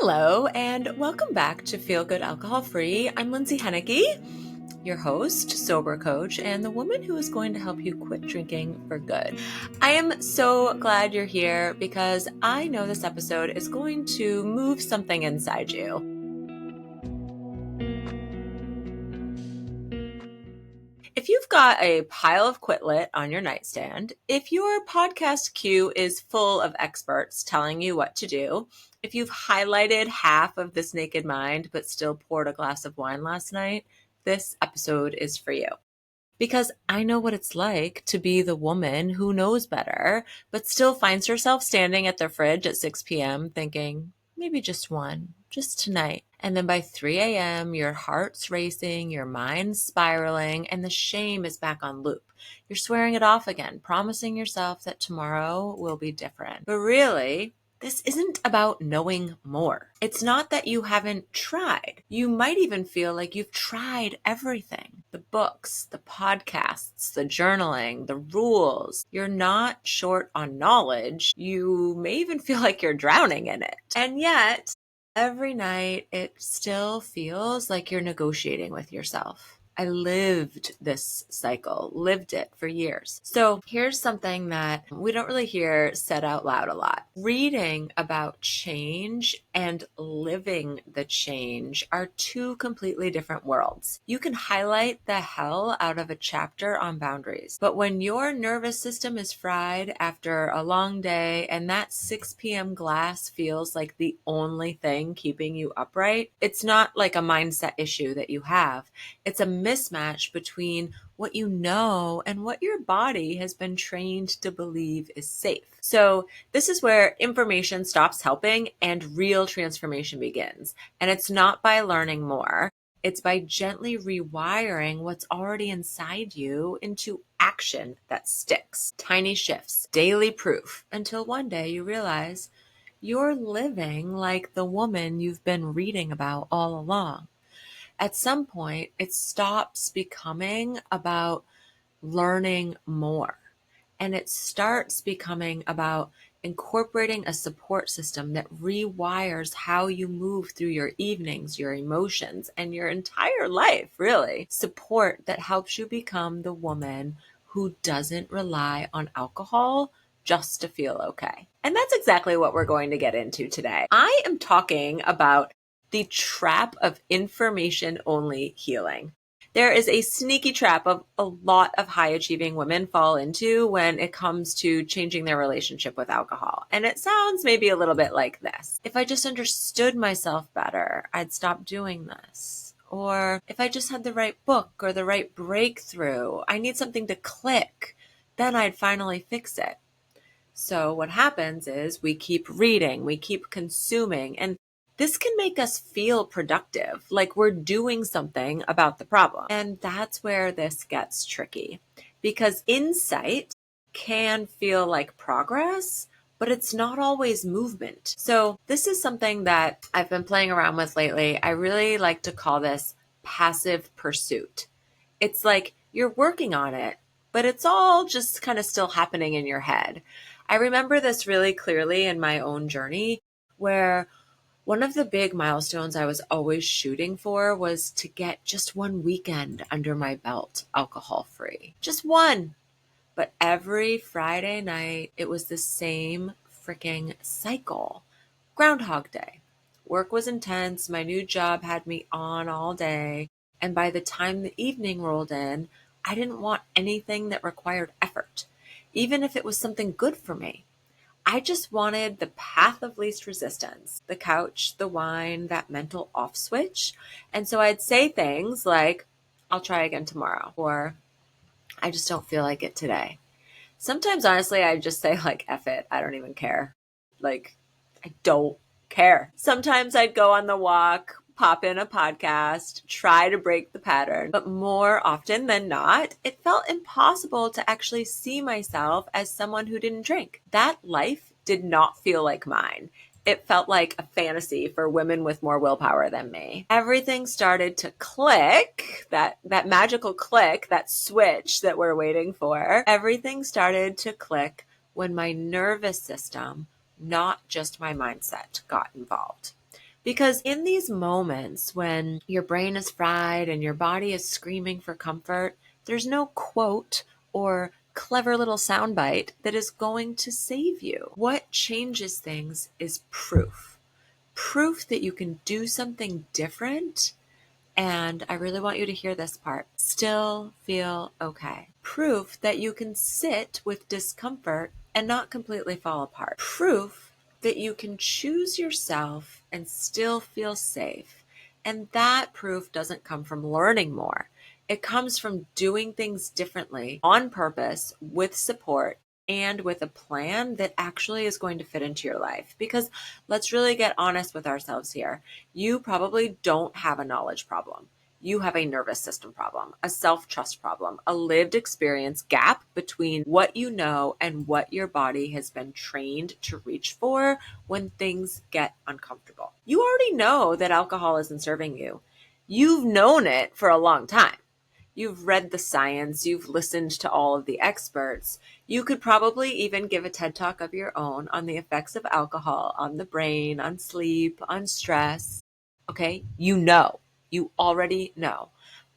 Hello, and welcome back to Feel Good Alcohol Free. I'm Lindsay Henneke, your host, sober coach, and the woman who is going to help you quit drinking for good. I am so glad you're here because I know this episode is going to move something inside you. If you've got a pile of Quit Lit on your nightstand, if your podcast queue is full of experts telling you what to do, if you've highlighted half of This Naked Mind but still poured a glass of wine last night, this episode is for you. Because I know what it's like to be the woman who knows better, but still finds herself standing at the fridge at 6 p.m. thinking, maybe just one, just tonight. And then by 3 a.m., your heart's racing, your mind's spiraling, and the shame is back on loop. You're swearing it off again, promising yourself that tomorrow will be different. But really, this isn't about knowing more. It's not that you haven't tried. You might even feel like you've tried everything. The books, the podcasts, the journaling, the rules. You're not short on knowledge. You may even feel like you're drowning in it. And yet, every night, it still feels like you're negotiating with yourself. I lived this cycle, lived it for years. So here's something that we don't really hear said out loud a lot. Reading about change and living the change are two completely different worlds. You can highlight the hell out of a chapter on boundaries, but when your nervous system is fried after a long day and that 6 p.m. glass feels like the only thing keeping you upright, it's not like a mindset issue that you have. It's a mismatch between what you know and what your body has been trained to believe is safe. So this is where information stops helping and real transformation begins. And it's not by learning more. It's by gently rewiring what's already inside you into action that sticks. Tiny shifts, daily proof, until one day you realize you're living like the woman you've been reading about all along. At some point, it stops becoming about learning more and it starts becoming about incorporating a support system that rewires how you move through your evenings, your emotions, and your entire life, really. Support that helps you become the woman who doesn't rely on alcohol just to feel okay. And that's exactly what we're going to get into today. I am talking about the trap of information-only healing. There is a sneaky trap of a lot of high-achieving women fall into when it comes to changing their relationship with alcohol. And it sounds maybe a little bit like this. If I just understood myself better, I'd stop doing this. Or if I just had the right book or the right breakthrough, I need something to click, then I'd finally fix it. So what happens is we keep reading, we keep consuming, and this can make us feel productive, like we're doing something about the problem. And that's where this gets tricky because insight can feel like progress, but it's not always movement. So this is something that I've been playing around with lately. I really like to call this passive pursuit. It's like you're working on it, but it's all just kind of still happening in your head. I remember this really clearly in my own journey where one of the big milestones I was always shooting for was to get just one weekend under my belt alcohol-free. Just one. But every Friday night, it was the same freaking cycle. Groundhog Day. Work was intense. My new job had me on all day. And by the time the evening rolled in, I didn't want anything that required effort, even if it was something good for me. I just wanted the path of least resistance, the couch, the wine, that mental off switch. And so I'd say things like, I'll try again tomorrow, or I just don't feel like it today. Sometimes, honestly, I'd just say like, F it, I don't even care. Like, I don't care. Sometimes I'd go on the walk, pop in a podcast, try to break the pattern. But more often than not, it felt impossible to actually see myself as someone who didn't drink. That life did not feel like mine. It felt like a fantasy for women with more willpower than me. Everything started to click, that magical click, that switch that we're waiting for. Everything started to click when my nervous system, not just my mindset, got involved. Because in these moments when your brain is fried and your body is screaming for comfort, there's no quote or clever little soundbite that is going to save you. What changes things is proof. Proof that you can do something different. And I really want you to hear this part. Still feel okay. Proof that you can sit with discomfort and not completely fall apart. Proof that you can choose yourself and still feel safe. And that proof doesn't come from learning more. It comes from doing things differently on purpose with support and with a plan that actually is going to fit into your life. Because let's really get honest with ourselves here. You probably don't have a knowledge problem. You have a nervous system problem, a self-trust problem, a lived experience gap between what you know and what your body has been trained to reach for when things get uncomfortable. You already know that alcohol isn't serving you. You've known it for a long time. You've read the science, you've listened to all of the experts. You could probably even give a TED Talk of your own on the effects of alcohol on the brain, on sleep, on stress. Okay, you already know.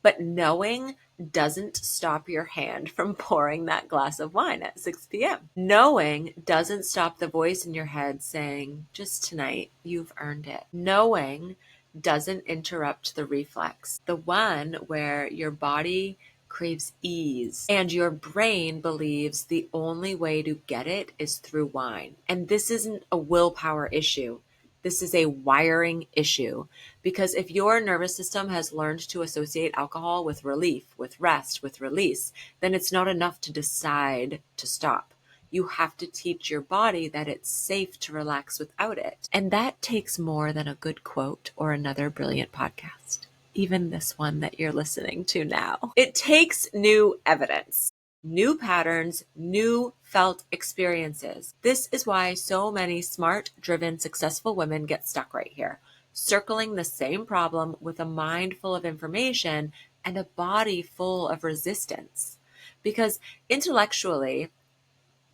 But knowing doesn't stop your hand from pouring that glass of wine at 6 p.m. Knowing doesn't stop the voice in your head saying, just tonight, you've earned it. Knowing doesn't interrupt the reflex, the one where your body craves ease and your brain believes the only way to get it is through wine. And this isn't a willpower issue. This is a wiring issue, because if your nervous system has learned to associate alcohol with relief, with rest, with release, then it's not enough to decide to stop. You have to teach your body that it's safe to relax without it. And that takes more than a good quote or another brilliant podcast, even this one that you're listening to now. It takes new evidence. New patterns, new felt experiences. This is why so many smart, driven, successful women get stuck right here, circling the same problem with a mind full of information and a body full of resistance. Because intellectually,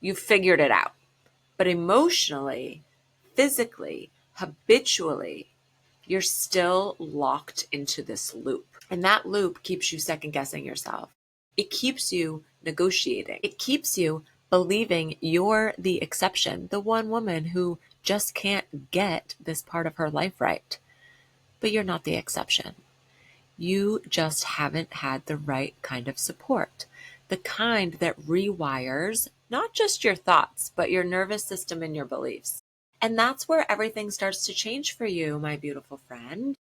you've figured it out, but emotionally, physically, habitually, you're still locked into this loop. And that loop keeps you second guessing yourself. It keeps you negotiating. It keeps you believing you're the exception, the one woman who just can't get this part of her life right. But you're not the exception. You just haven't had the right kind of support, the kind that rewires not just your thoughts, but your nervous system and your beliefs. And that's where everything starts to change for you, my beautiful friend.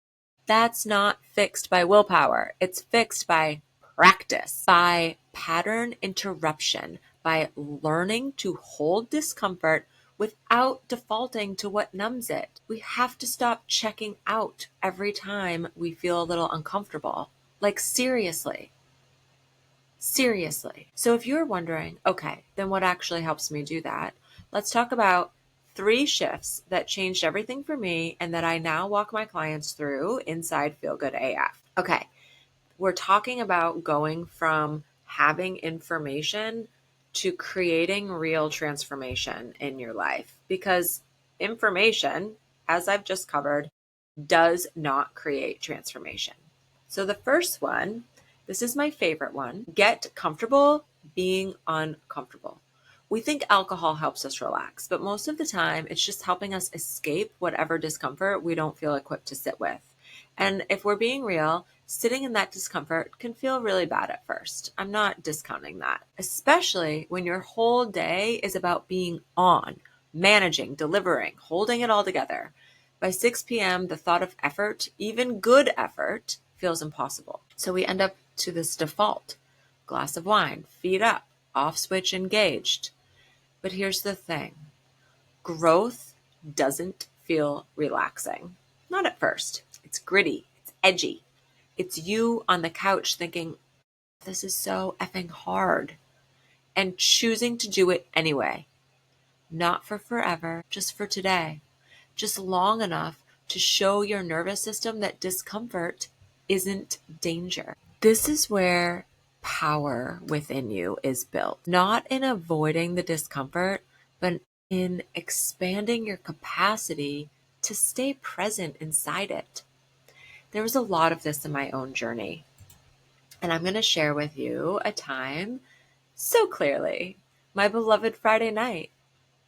That's not fixed by willpower. It's fixed by practice, by pattern interruption, by learning to hold discomfort without defaulting to what numbs it. We have to stop checking out every time we feel a little uncomfortable. Like seriously. Seriously. So if you're wondering, okay, then what actually helps me do that? Let's talk about 3 shifts that changed everything for me and that I now walk my clients through inside Feel Good AF. Okay, we're talking about going from having information to creating real transformation in your life, because information, as I've just covered, does not create transformation. So the first one, this is my favorite one, get comfortable being uncomfortable. We think alcohol helps us relax, but most of the time it's just helping us escape whatever discomfort we don't feel equipped to sit with. And if we're being real, sitting in that discomfort can feel really bad at first. I'm not discounting that, especially when your whole day is about being on, managing, delivering, holding it all together. By 6 p.m., the thought of effort, even good effort, feels impossible. So we end up to this default. Glass of wine, feet up, off switch engaged. But here's the thing. Growth doesn't feel relaxing. Not at first. It's gritty. It's edgy. It's you on the couch thinking, this is so effing hard, and choosing to do it anyway. Not for forever, just for today. Just long enough to show your nervous system that discomfort isn't danger. This is where power within you is built, not in avoiding the discomfort, but in expanding your capacity to stay present inside it. There was a lot of this in my own journey. And I'm going to share with you a time so clearly. My beloved Friday night.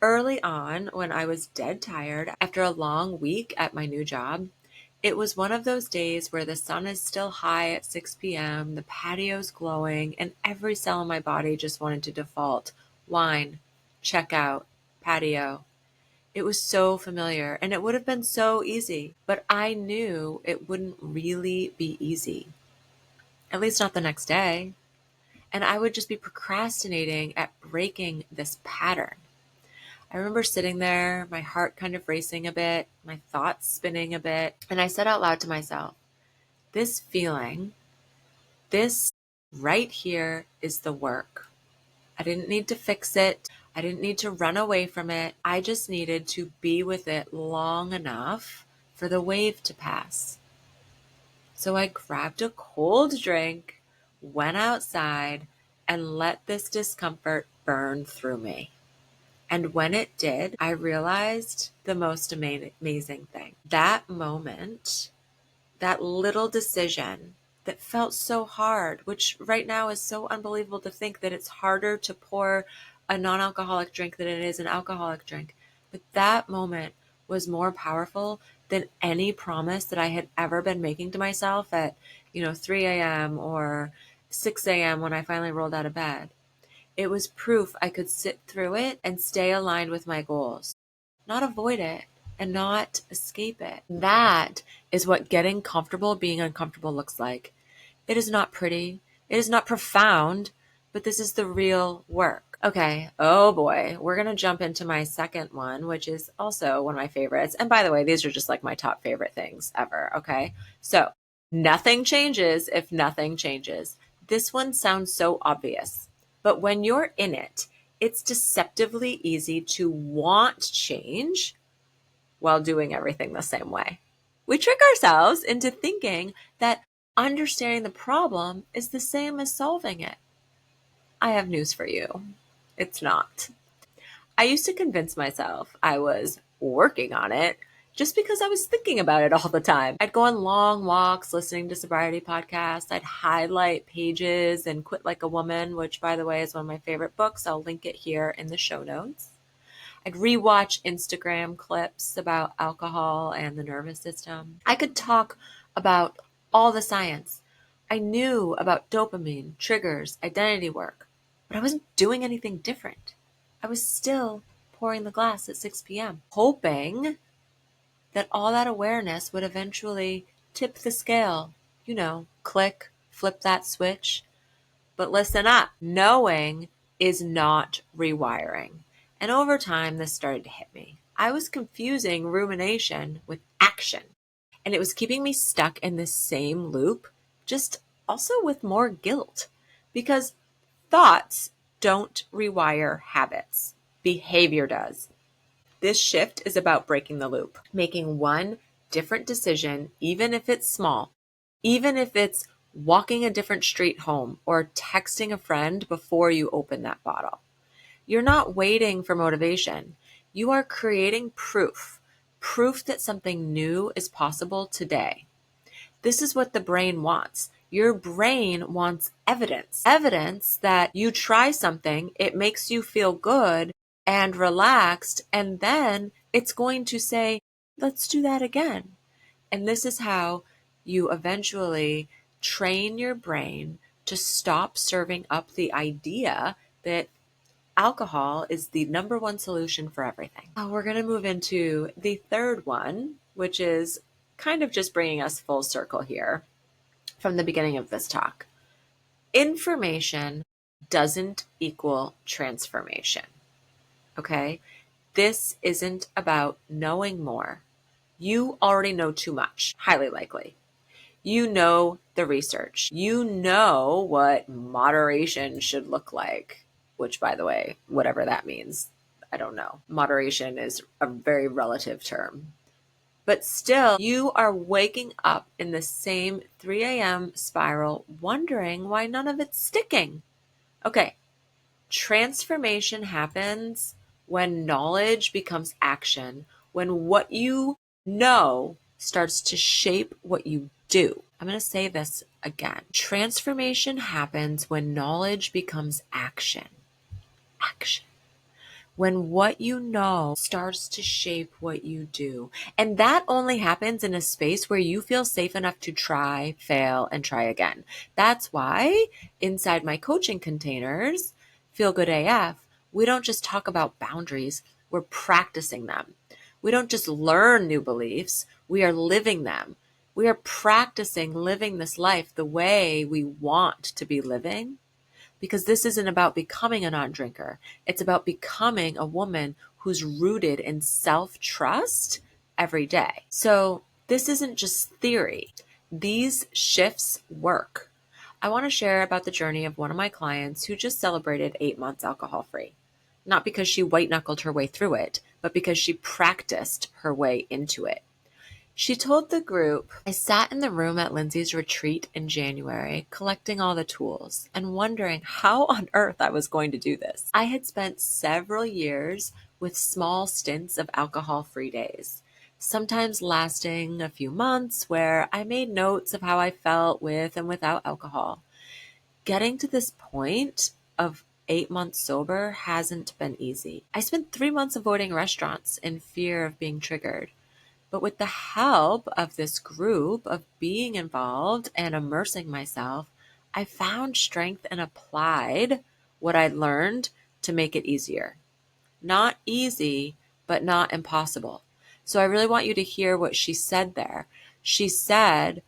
Early on, when I was dead tired after a long week at my new job, it was one of those days where the sun is still high at 6 p.m., the patio's glowing, and every cell in my body just wanted to default. Wine, check out, patio. It was so familiar, and it would have been so easy, but I knew it wouldn't really be easy. At least not the next day. And I would just be procrastinating at breaking this pattern. I remember sitting there, my heart kind of racing a bit, my thoughts spinning a bit, and I said out loud to myself, this feeling, this right here is the work. I didn't need to fix it. I didn't need to run away from it. I just needed to be with it long enough for the wave to pass. So I grabbed a cold drink, went outside, and let this discomfort burn through me. And when it did, I realized the most amazing thing. That moment, that little decision that felt so hard, which right now is so unbelievable to think that it's harder to pour a non-alcoholic drink than it is an alcoholic drink. But that moment was more powerful than any promise that I had ever been making to myself at, 3 a.m. or 6 a.m. when I finally rolled out of bed. It was proof I could sit through it and stay aligned with my goals, not avoid it and not escape it. That is what getting comfortable being uncomfortable looks like. It is not pretty. It is not profound, but this is the real work. Okay. Oh boy. We're going to jump into my second one, which is also one of my favorites. And by the way, these are just like my top favorite things ever. Okay. So nothing changes if nothing changes. This one sounds so obvious, but when you're in it, it's deceptively easy to want change while doing everything the same way. We trick ourselves into thinking that understanding the problem is the same as solving it. I have news for you. It's not. I used to convince myself I was working on it just because I was thinking about it all the time. I'd go on long walks listening to sobriety podcasts. I'd highlight pages and Quit Like a Woman, which, by the way, is one of my favorite books. I'll link it here in the show notes. I'd rewatch Instagram clips about alcohol and the nervous system. I could talk about all the science. I knew about dopamine, triggers, identity work, but I wasn't doing anything different. I was still pouring the glass at 6 p.m., hoping that all that awareness would eventually tip the scale, click, flip that switch. But listen up, knowing is not rewiring. And over time, this started to hit me. I was confusing rumination with action, and it was keeping me stuck in this same loop, just also with more guilt, because thoughts don't rewire habits. Behavior does. This shift is about breaking the loop, making one different decision, even if it's small, even if it's walking a different street home or texting a friend before you open that bottle. You're not waiting for motivation. You are creating proof that something new is possible today. This is what the brain wants. Your brain wants evidence that you try something, it makes you feel good and relaxed, and then it's going to say, let's do that again. And this is how you eventually train your brain to stop serving up the idea that alcohol is the number one solution for everything. We're going to move into the third one, which is kind of just bringing us full circle here from the beginning of this talk. Information doesn't equal transformation. Okay? This isn't about knowing more. You already know too much, highly likely. You know the research. You know what moderation should look like, which, by the way, whatever that means, I don't know. Moderation is a very relative term. But still, you are waking up in the same 3 a.m. spiral, wondering why none of it's sticking. Okay, transformation happens when knowledge becomes action, when what you know starts to shape what you do. I'm going to say this again. Transformation happens when knowledge becomes action. Action. When what you know starts to shape what you do. And that only happens in a space where you feel safe enough to try, fail, and try again. That's why inside my coaching containers, Feel Good AF, we don't just talk about boundaries, we're practicing them. We don't just learn new beliefs, we are living them. We are practicing living this life the way we want to be living, because this isn't about becoming a non-drinker. It's about becoming a woman who's rooted in self-trust every day. So this isn't just theory. These shifts work. I want to share about the journey of one of my clients who just celebrated 8 months alcohol-free. Not because she white-knuckled her way through it, but because she practiced her way into it. She told the group, I sat in the room at Lindsay's retreat in January, collecting all the tools and wondering how on earth I was going to do this. I had spent several years with small stints of alcohol-free days, sometimes lasting a few months, where I made notes of how I felt with and without alcohol. Getting to this point of 8 months sober hasn't been easy. I spent 3 months avoiding restaurants in fear of being triggered. But with the help of this group, of being involved and immersing myself, I found strength and applied what I learned to make it easier. Not easy, but not impossible. So I really want you to hear what she said there. She said,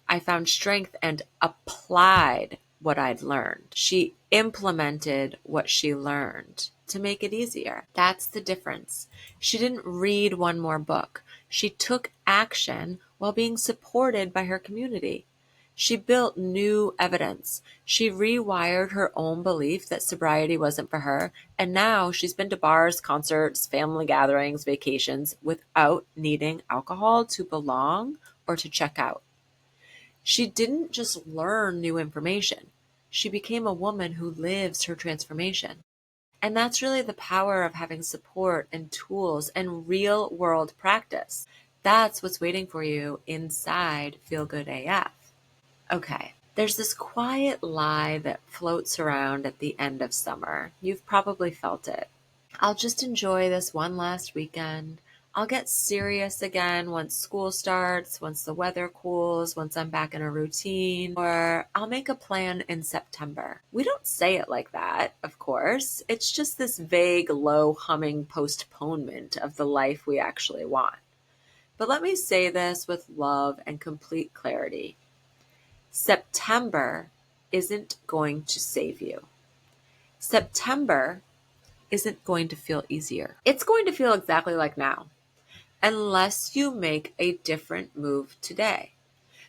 I found strength and applied what I'd learned. She implemented what she learned to make it easier. That's the difference. She didn't read one more book. She took action while being supported by her community. She built new evidence. She rewired her own belief that sobriety wasn't for her. And now she's been to bars, concerts, family gatherings, vacations without needing alcohol to belong or to check out. She didn't just learn new information. She became a woman who lives her transformation. And that's really the power of having support and tools and real world practice. That's what's waiting for you inside Feel Good AF. Okay, there's this quiet lie that floats around at the end of summer. You've probably felt it. I'll just enjoy this one last weekend. I'll get serious again once school starts, once the weather cools, once I'm back in a routine, or I'll make a plan in September. We don't say it like that, of course. It's just this vague, low humming postponement of the life we actually want. But let me say this with love and complete clarity. September isn't going to save you. September isn't going to feel easier. It's going to feel exactly like now, unless you make a different move today.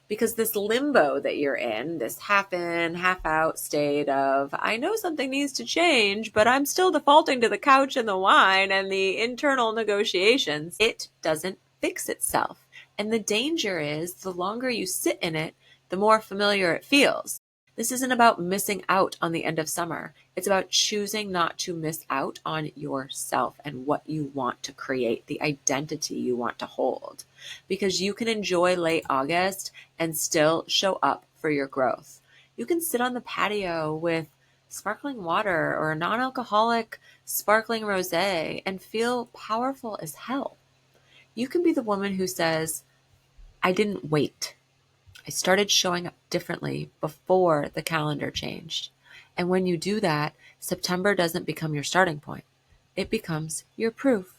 Because this limbo that you're in, this half in, half out state of, I know something needs to change, but I'm still defaulting to the couch and the wine and the internal negotiations, it doesn't fix itself. And the danger is the longer you sit in it, the more familiar it feels. This isn't about missing out on the end of summer. It's about choosing not to miss out on yourself and what you want to create, the identity you want to hold. Because you can enjoy late August and still show up for your growth. You can sit on the patio with sparkling water or a non-alcoholic sparkling rosé and feel powerful as hell. You can be the woman who says, I didn't wait. I started showing up differently before the calendar changed. And when you do that, September doesn't become your starting point. It becomes your proof.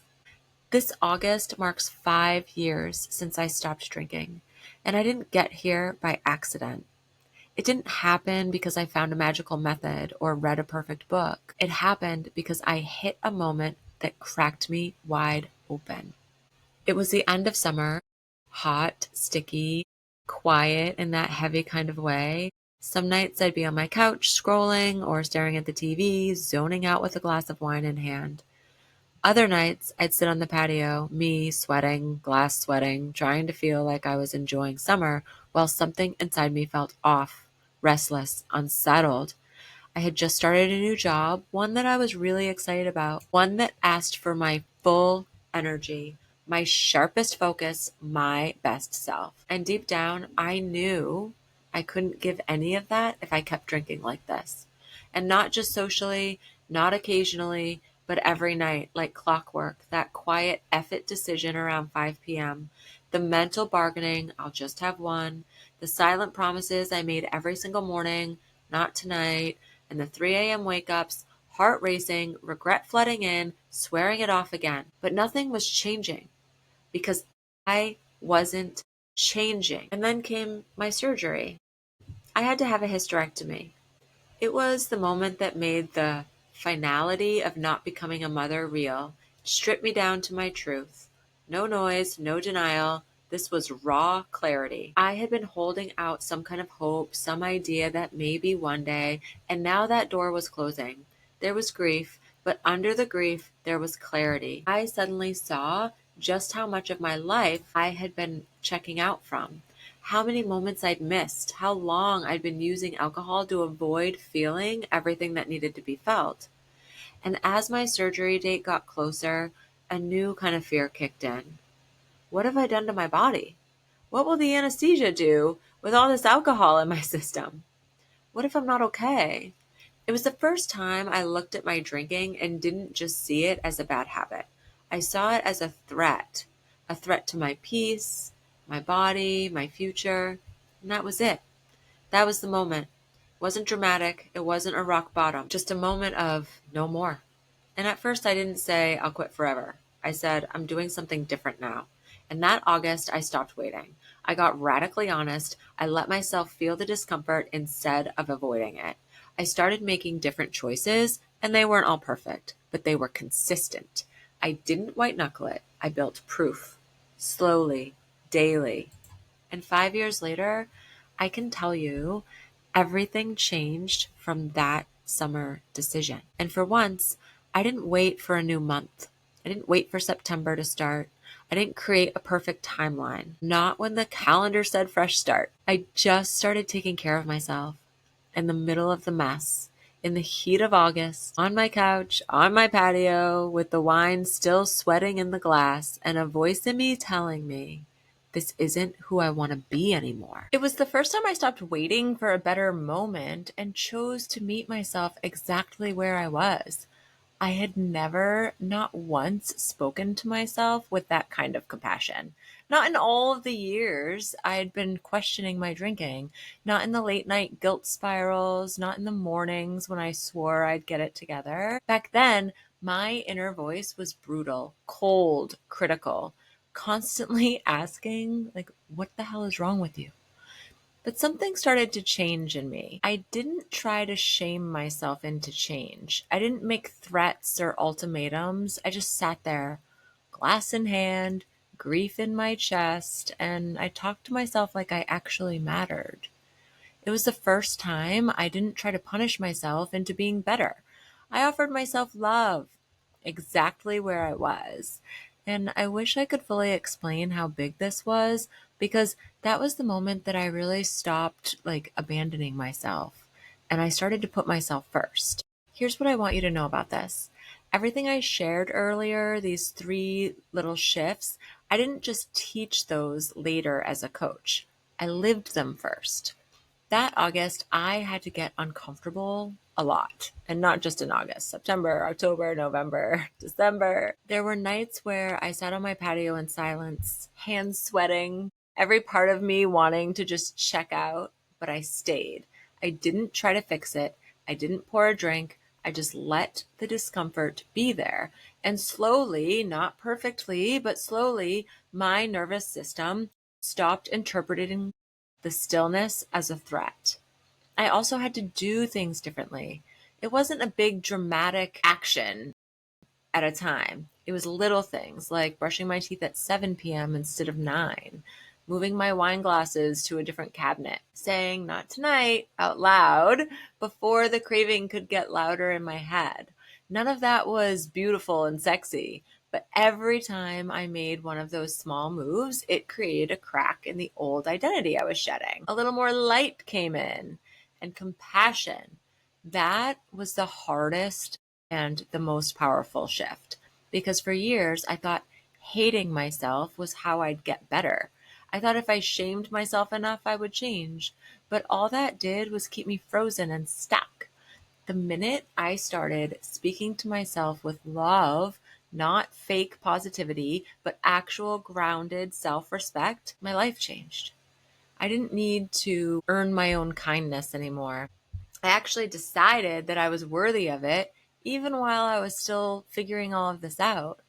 This August marks 5 years since I stopped drinking, and I didn't get here by accident. It didn't happen because I found a magical method or read a perfect book. It happened because I hit a moment that cracked me wide open. It was the end of summer, hot, sticky, quiet in that heavy kind of way. Some nights I'd be on my couch scrolling or staring at the TV, zoning out with a glass of wine in hand. Other nights I'd sit on the patio, me sweating, glass sweating, trying to feel like I was enjoying summer while something inside me felt off, restless, unsettled. I had just started a new job, one that I was really excited about, one that asked for my full energy, my sharpest focus, my best self. And deep down, I knew I couldn't give any of that if I kept drinking like this. And not just socially, not occasionally, but every night, like clockwork, that quiet effort decision around 5 p.m., the mental bargaining, I'll just have one, the silent promises I made every single morning, not tonight, and the 3 a.m. wake ups, heart racing, regret flooding in, swearing it off again. But nothing was changing because I wasn't changing. And then came my surgery. I had to have a hysterectomy. It was the moment that made the finality of not becoming a mother real. It stripped me down to my truth. No noise, no denial. This was raw clarity. I had been holding out some kind of hope, some idea that maybe one day, and now that door was closing. There was grief, but under the grief, there was clarity. I suddenly saw just how much of my life I had been checking out from, how many moments I'd missed, how long I'd been using alcohol to avoid feeling everything that needed to be felt. And as my surgery date got closer, a new kind of fear kicked in. What have I done to my body? What will the anesthesia do with all this alcohol in my system? What if I'm not okay? It was the first time I looked at my drinking and didn't just see it as a bad habit. I saw it as a threat to my peace, my body, my future, and that was it. That was the moment. It wasn't dramatic. It wasn't a rock bottom. Just a moment of no more. And at first I didn't say I'll quit forever. I said I'm doing something different now. And that August I stopped waiting. I got radically honest. I let myself feel the discomfort instead of avoiding it. I started making different choices, and they weren't all perfect, but they were consistent. I didn't white knuckle it. I built proof. Slowly, daily. And 5 years later, I can tell you everything changed from that summer decision. And for once, I didn't wait for a new month. I didn't wait for September to start. I didn't create a perfect timeline. Not when the calendar said fresh start. I just started taking care of myself in the middle of the mess, in the heat of August, on my couch, on my patio, with the wine still sweating in the glass, and a voice in me telling me, this isn't who I want to be anymore. It was the first time I stopped waiting for a better moment and chose to meet myself exactly where I was. I had never, not once, spoken to myself with that kind of compassion. Not in all of the years I had been questioning my drinking, not in the late night guilt spirals, not in the mornings when I swore I'd get it together. Back then, my inner voice was brutal, cold, critical, constantly asking, like, what the hell is wrong with you? But something started to change in me. I didn't try to shame myself into change. I didn't make threats or ultimatums. I just sat there, glass in hand, grief in my chest, and I talked to myself like I actually mattered. It was the first time I didn't try to punish myself into being better. I offered myself love exactly where I was. And I wish I could fully explain how big this was because that was the moment that I really stopped abandoning myself and I started to put myself first. Here's what I want you to know about this. Everything I shared earlier, these 3 little shifts, I didn't just teach those later as a coach. I lived them first. That August, I had to get uncomfortable a lot. And not just in August, September, October, November, December. There were nights where I sat on my patio in silence, hands sweating, every part of me wanting to just check out, but I stayed. I didn't try to fix it. I didn't pour a drink. I just let the discomfort be there. And slowly, not perfectly, but slowly, my nervous system stopped interpreting the stillness as a threat. I also had to do things differently. It wasn't a big dramatic action at a time. It was little things like brushing my teeth at 7 p.m. instead of 9, moving my wine glasses to a different cabinet, saying not tonight out loud before the craving could get louder in my head. None of that was beautiful and sexy, but every time I made one of those small moves, it created a crack in the old identity I was shedding. A little more light came in and compassion. That was the hardest and the most powerful shift because for years I thought hating myself was how I'd get better. I thought if I shamed myself enough, I would change. But all that did was keep me frozen and stuck. The minute I started speaking to myself with love, not fake positivity, but actual grounded self respect, my life changed. I didn't need to earn my own kindness anymore. I actually decided that I was worthy of it, even while I was still figuring all of this out.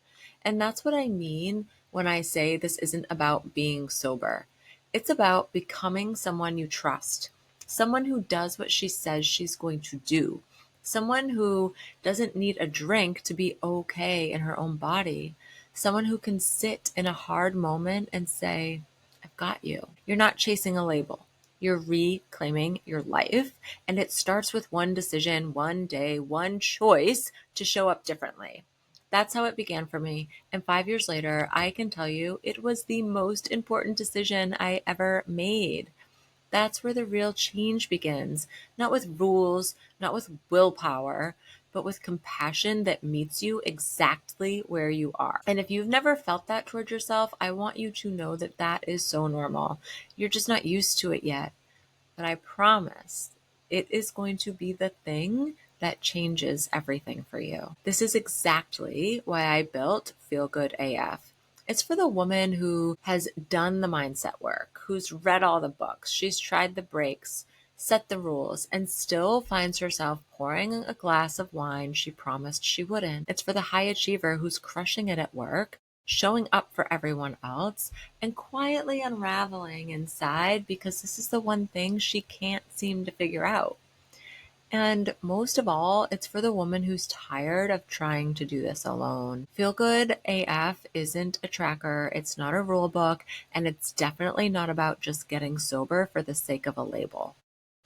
And that's what I mean when I say this isn't about being sober. It's about becoming someone you trust, someone who does what she says she's going to do, someone who doesn't need a drink to be okay in her own body, someone who can sit in a hard moment and say, I've got you. You're not chasing a label. You're reclaiming your life. And it starts with one decision, one day, one choice to show up differently. That's how it began for me. And 5 years later, I can tell you it was the most important decision I ever made. That's where the real change begins. Not with rules, not with willpower, but with compassion that meets you exactly where you are. And if you've never felt that toward yourself, I want you to know that that is so normal. You're just not used to it yet. But I promise it is going to be the thing that changes everything for you. This is exactly why I built Feel Good AF. It's for the woman who has done the mindset work, who's read all the books, she's tried the breaks, set the rules, and still finds herself pouring a glass of wine she promised she wouldn't. It's for the high achiever who's crushing it at work, showing up for everyone else, and quietly unraveling inside because this is the one thing she can't seem to figure out. And most of all, it's for the woman who's tired of trying to do this alone. Feel Good AF isn't a tracker, it's not a rule book, and it's definitely not about just getting sober for the sake of a label.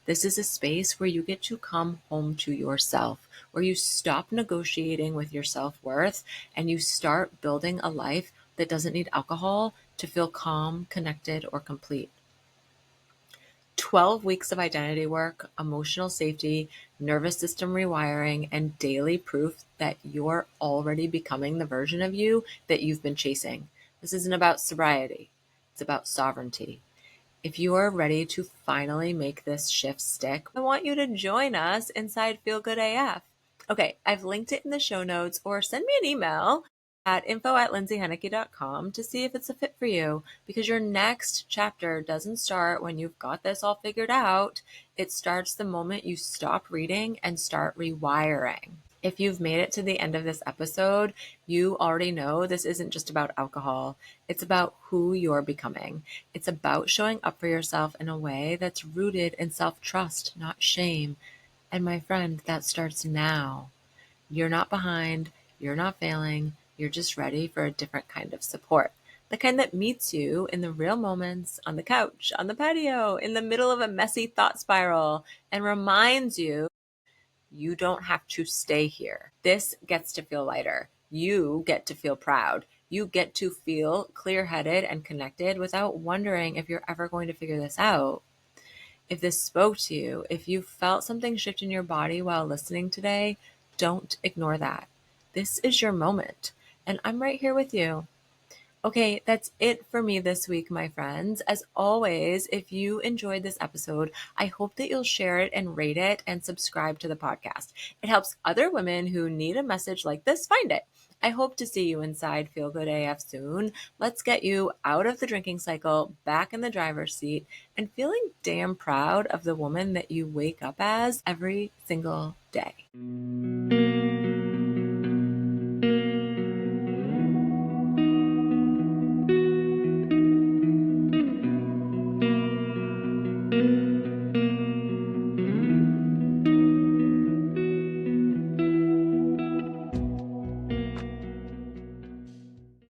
This is a space where you get to come home to yourself, where you stop negotiating with your self-worth and you start building a life that doesn't need alcohol to feel calm, connected, or complete. 12 weeks of identity work, emotional safety, nervous system rewiring, and daily proof that you're already becoming the version of you that you've been chasing. This isn't about sobriety, it's about sovereignty. If you are ready to finally make this shift stick, I want you to join us inside Feel Good AF. Okay, I've linked it in the show notes, or send me an email at info@lindsayhenneke.com to see if it's a fit for you, because your next chapter doesn't start when you've got this all figured out. It starts the moment you stop reading and start rewiring. If you've made it to the end of this episode, you already know this isn't just about alcohol. It's about who you're becoming. It's about showing up for yourself in a way that's rooted in self-trust, not shame. And my friend, that starts now. You're not behind. You're not failing. You're just ready for a different kind of support. The kind that meets you in the real moments, on the couch, on the patio, in the middle of a messy thought spiral, and reminds you you don't have to stay here. This gets to feel lighter. You get to feel proud. You get to feel clear-headed and connected without wondering if you're ever going to figure this out. If this spoke to you, if you felt something shift in your body while listening today, don't ignore that. This is your moment, and I'm right here with you. Okay, that's it for me this week, my friends. As always, if you enjoyed this episode, I hope that you'll share it and rate it and subscribe to the podcast. It helps other women who need a message like this find it. I hope to see you inside Feel Good AF soon. Let's get you out of the drinking cycle, back in the driver's seat, and feeling damn proud of the woman that you wake up as every single day.